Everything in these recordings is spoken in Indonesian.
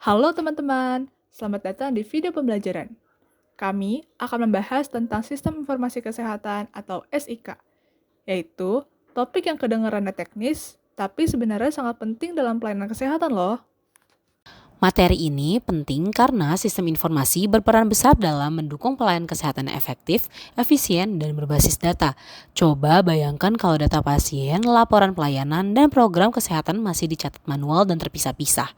Halo teman-teman, selamat datang di video pembelajaran. Kami akan membahas tentang Sistem Informasi Kesehatan atau SIK, yaitu topik yang kedengarannya teknis, tapi sebenarnya sangat penting dalam pelayanan kesehatan loh. Materi ini penting karena sistem informasi berperan besar dalam mendukung pelayanan kesehatan yang efektif, efisien, dan berbasis data. Coba bayangkan kalau data pasien, laporan pelayanan, dan program kesehatan masih dicatat manual dan terpisah-pisah.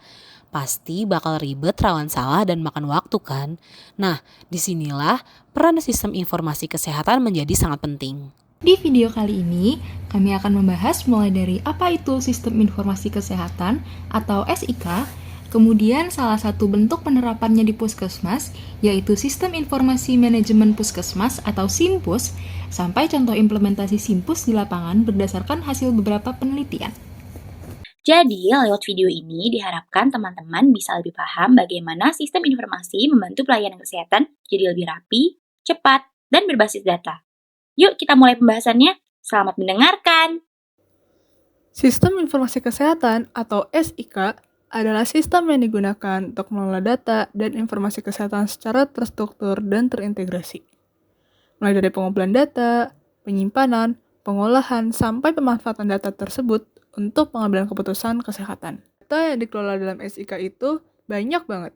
Pasti bakal ribet, rawan salah, dan makan waktu kan? Nah, disinilah peran sistem informasi kesehatan menjadi sangat penting. Di video kali ini, kami akan membahas mulai dari apa itu Sistem Informasi Kesehatan atau SIK, kemudian salah satu bentuk penerapannya di Puskesmas, yaitu Sistem Informasi Manajemen Puskesmas atau SIMPUS, sampai contoh implementasi SIMPUS di lapangan berdasarkan hasil beberapa penelitian. Jadi, lewat video ini diharapkan teman-teman bisa lebih paham bagaimana sistem informasi membantu pelayanan kesehatan jadi lebih rapi, cepat, dan berbasis data. Yuk kita mulai pembahasannya. Selamat mendengarkan! Sistem Informasi Kesehatan atau SIK adalah sistem yang digunakan untuk mengelola data dan informasi kesehatan secara terstruktur dan terintegrasi. Mulai dari pengumpulan data, penyimpanan, pengolahan, sampai pemanfaatan data tersebut untuk pengambilan keputusan kesehatan. Data yang dikelola dalam SIK itu banyak banget.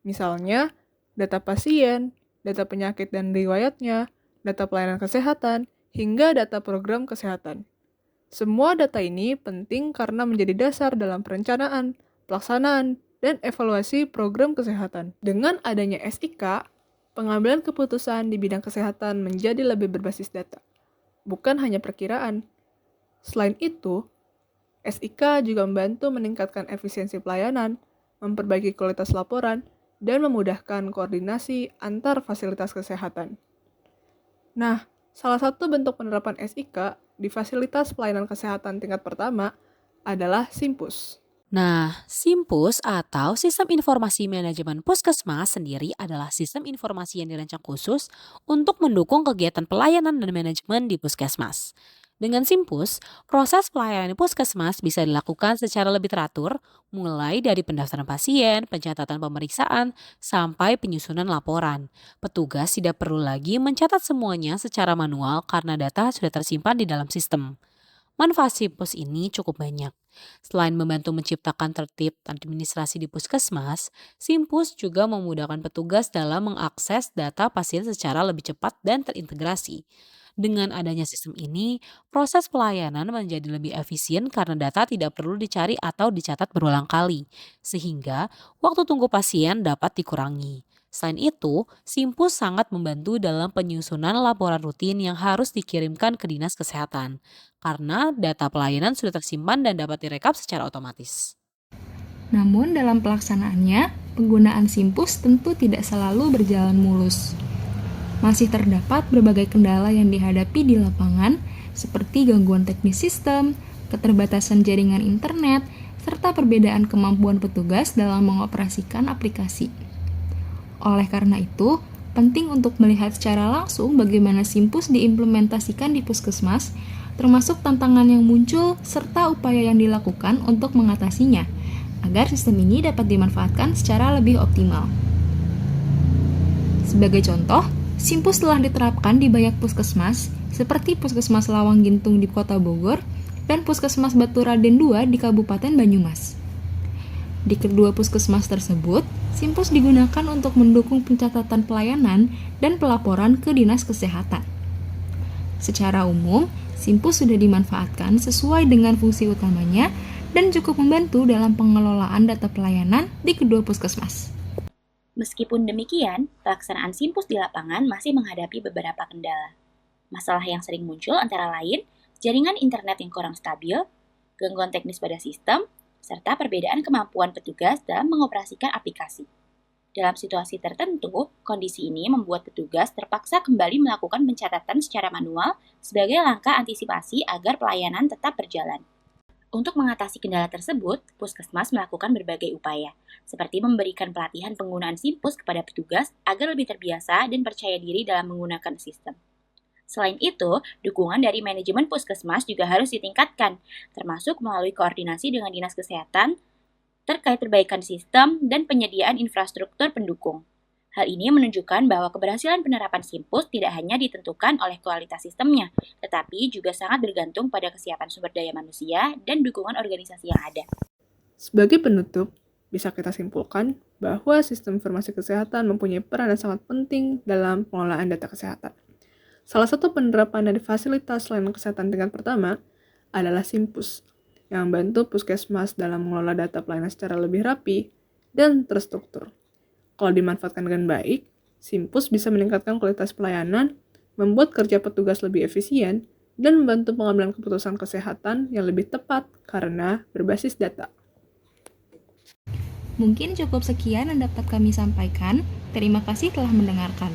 Misalnya, data pasien, data penyakit dan riwayatnya, data pelayanan kesehatan, hingga data program kesehatan. Semua data ini penting karena menjadi dasar dalam perencanaan, pelaksanaan, dan evaluasi program kesehatan. Dengan adanya SIK, pengambilan keputusan di bidang kesehatan menjadi lebih berbasis data, bukan hanya perkiraan. Selain itu, SIK juga membantu meningkatkan efisiensi pelayanan, memperbaiki kualitas laporan, dan memudahkan koordinasi antar fasilitas kesehatan. Nah, salah satu bentuk penerapan SIK di fasilitas pelayanan kesehatan tingkat pertama adalah SIMPUS. Nah, SIMPUS atau Sistem Informasi Manajemen Puskesmas sendiri adalah sistem informasi yang dirancang khusus untuk mendukung kegiatan pelayanan dan manajemen di puskesmas. Dengan SIMPUS, proses pelayanan di puskesmas bisa dilakukan secara lebih teratur, mulai dari pendaftaran pasien, pencatatan pemeriksaan, sampai penyusunan laporan. Petugas tidak perlu lagi mencatat semuanya secara manual karena data sudah tersimpan di dalam sistem. Manfaat SIMPUS ini cukup banyak. Selain membantu menciptakan tertib administrasi di puskesmas, SIMPUS juga memudahkan petugas dalam mengakses data pasien secara lebih cepat dan terintegrasi. Dengan adanya sistem ini, proses pelayanan menjadi lebih efisien karena data tidak perlu dicari atau dicatat berulang kali, sehingga waktu tunggu pasien dapat dikurangi. Selain itu, SIMPUS sangat membantu dalam penyusunan laporan rutin yang harus dikirimkan ke Dinas Kesehatan, karena data pelayanan sudah tersimpan dan dapat direkap secara otomatis. Namun dalam pelaksanaannya, penggunaan SIMPUS tentu tidak selalu berjalan mulus. Masih terdapat berbagai kendala yang dihadapi di lapangan, seperti gangguan teknis sistem, keterbatasan jaringan internet, serta perbedaan kemampuan petugas dalam mengoperasikan aplikasi. Oleh karena itu, penting untuk melihat secara langsung bagaimana SIMPUS diimplementasikan di puskesmas, termasuk tantangan yang muncul serta upaya yang dilakukan untuk mengatasinya, agar sistem ini dapat dimanfaatkan secara lebih optimal. Sebagai contoh, SIMPUS telah diterapkan di banyak puskesmas, seperti Puskesmas Lawang Gintung di Kota Bogor dan Puskesmas Batu Raden II di Kabupaten Banyumas. Di kedua puskesmas tersebut, SIMPUS digunakan untuk mendukung pencatatan pelayanan dan pelaporan ke Dinas Kesehatan. Secara umum, SIMPUS sudah dimanfaatkan sesuai dengan fungsi utamanya dan cukup membantu dalam pengelolaan data pelayanan di kedua puskesmas. Meskipun demikian, pelaksanaan SIMPUS di lapangan masih menghadapi beberapa kendala. Masalah yang sering muncul antara lain jaringan internet yang kurang stabil, gangguan teknis pada sistem, serta perbedaan kemampuan petugas dalam mengoperasikan aplikasi. Dalam situasi tertentu, kondisi ini membuat petugas terpaksa kembali melakukan pencatatan secara manual sebagai langkah antisipasi agar pelayanan tetap berjalan. Untuk mengatasi kendala tersebut, Puskesmas melakukan berbagai upaya, seperti memberikan pelatihan penggunaan SIMPUS kepada petugas agar lebih terbiasa dan percaya diri dalam menggunakan sistem. Selain itu, dukungan dari manajemen puskesmas juga harus ditingkatkan, termasuk melalui koordinasi dengan Dinas Kesehatan terkait perbaikan sistem dan penyediaan infrastruktur pendukung. Hal ini menunjukkan bahwa keberhasilan penerapan SIMPUS tidak hanya ditentukan oleh kualitas sistemnya, tetapi juga sangat bergantung pada kesiapan sumber daya manusia dan dukungan organisasi yang ada. Sebagai penutup, bisa kita simpulkan bahwa sistem informasi kesehatan mempunyai peran yang sangat penting dalam pengelolaan data kesehatan. Salah satu penerapan dari fasilitas layanan kesehatan tingkat pertama adalah SIMPUS, yang membantu puskesmas dalam mengelola data pelayanan secara lebih rapi dan terstruktur. Kalau dimanfaatkan dengan baik, SIMPUS bisa meningkatkan kualitas pelayanan, membuat kerja petugas lebih efisien, dan membantu pengambilan keputusan kesehatan yang lebih tepat karena berbasis data. Mungkin cukup sekian yang dapat kami sampaikan. Terima kasih telah mendengarkan.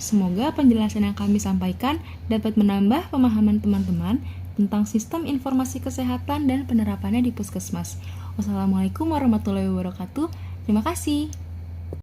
Semoga penjelasan yang kami sampaikan dapat menambah pemahaman teman-teman tentang sistem informasi kesehatan dan penerapannya di Puskesmas. Wassalamualaikum warahmatullahi wabarakatuh. Terima kasih.